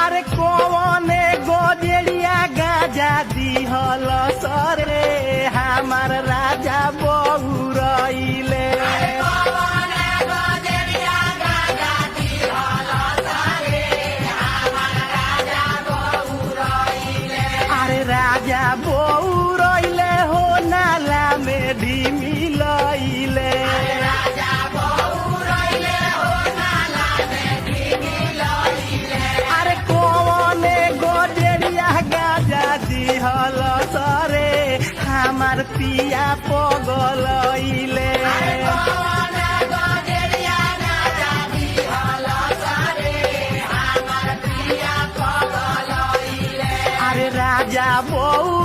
अरे कौने गोजरिया गाजा दिहल सरे हमार राजा बहुरइले। अरे राजा बहुरइले हो नाला में ढिमिलइले। अरे कौने गोजरिया गाजा दिहल सरे हमार पिया पगलइले। अरे राजा बहु